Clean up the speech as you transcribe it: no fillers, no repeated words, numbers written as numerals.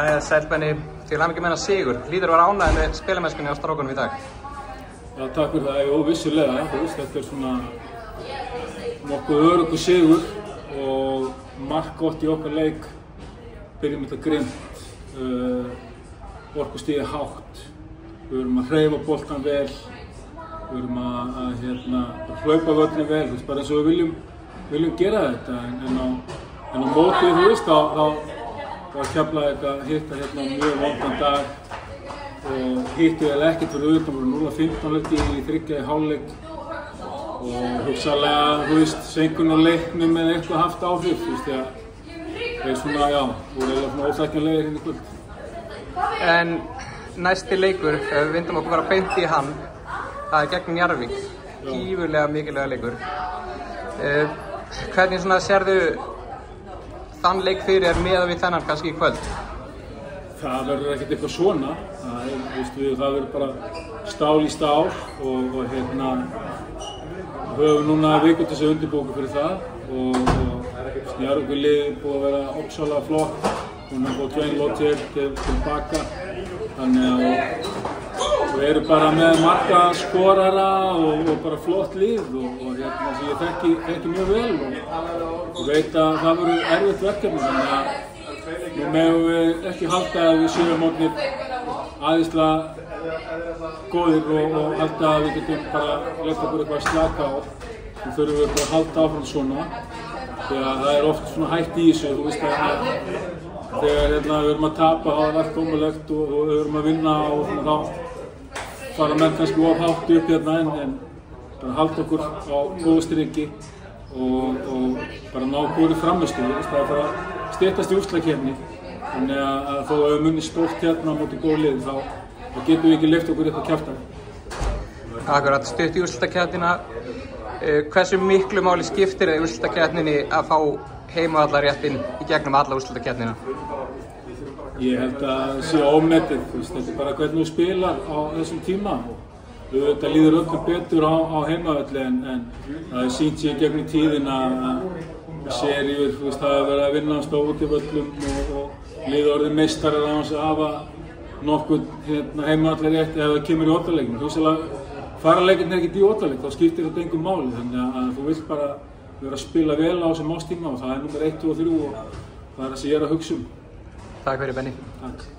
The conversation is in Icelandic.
Sæll Benni, til hamingju með sigur. Hlýtur að vera ánægður með spilamennskunni á strákunum í dag. Já, takk fyrir það. Vissulega. Þetta svona nokkuð öruggur sigur og margt gott í okkar leik. Byrjum þetta grimmt, orkustigið hátt. Við erum að hreyfa boltan vel, við erum að hlaupa völlinn vel, bara eins og við viljum gera þetta. En á mótið, þá Keflavík að hitta mjög vondan dag og hittu vel ekkert fyrir utan, voru 0-15 leikti í 3 í hálfleik og hugsanlega, seinkun á leiknum með eitthvað haft áhrif, þeir svona, voru svona óþekkjanlegir hérna í kvöld. En næsti leikur, ef við vindum okkur bara beint í hann, það gegn Njarðvík, gífurlega mikilvæga leikur. Hvernig svona sérðu þann leik fyrir miðað við þennan kannski í kvöld? Það verður ekkert eitthvað svona. Það verður bara stál í stál og höfum núna viku til þess að undirbúa fyrir það og Njarðvík búið að vera ofsalega flott. Hún er búið Dwayne Lottier tilbaka. Þannig að við erum bara með marga skorara og bara flott lið og sem ég þekki mjög vel og veit að það verður erfitt verkefni, þannig að nú megum við ekki halda að við séum orðnir æðislega góðir og halda að við getum bara leyft okkur eitthvað að slaka á. Nú þurfum við bara að halda áfram svona, þegar það er oft svona hægt í þessu, þú veist að þegar við erum að tapa, þá er allt ómögulegt og við erum að vinna og þá fara menn kannski of hátt upp en bara halda okkur á góðu striki og bara ná góðri frammistöðu. Það er bara að styttast í úrslitakeppni, þannig að þó að við munum stórt á móti góð lið, þá getum við ekki leyft okkur upp að kjafta. Akkurat, stutt í úrslitakeppnina. Hversu miklu máli skiptir í úrslitakeppninni að fá heimavallarréttinn í gegnum alla úrslitakeppnina? Ég held að það sé ómetið, þetta er bara hvernig þú spilar á þessum tíma. Þetta líður öllum betur á heimavelli en það er sýnt sér gegnum tíðina að seríur, það er verið að vinna á útivöllum og liða orðið meistarar á þess að hafa nokkuð heimavallarrétt ef það kemur í oddaleikinn. Þú veist að fara leikinn ekkert í oddaleik, þá skiptir þetta engum máli, þannig að þú vilt bara vera að spila vel á þessum ástíma og það er númer 1 og 3 og það er það sem ég er að hugsa um. Takk fyrir Benni. Takk.